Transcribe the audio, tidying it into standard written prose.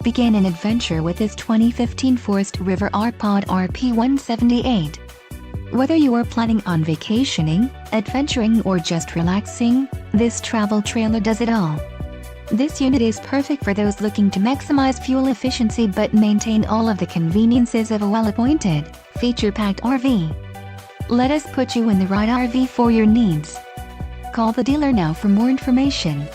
Begin an adventure with this 2015 Forest River R-Pod RP-178. Whether you are planning on vacationing, adventuring or just relaxing, this travel trailer does it all. This unit is perfect for those looking to maximize fuel efficiency but maintain all of the conveniences of a well-appointed, feature-packed RV. Let us put you in the right RV for your needs. Call the dealer now for more information.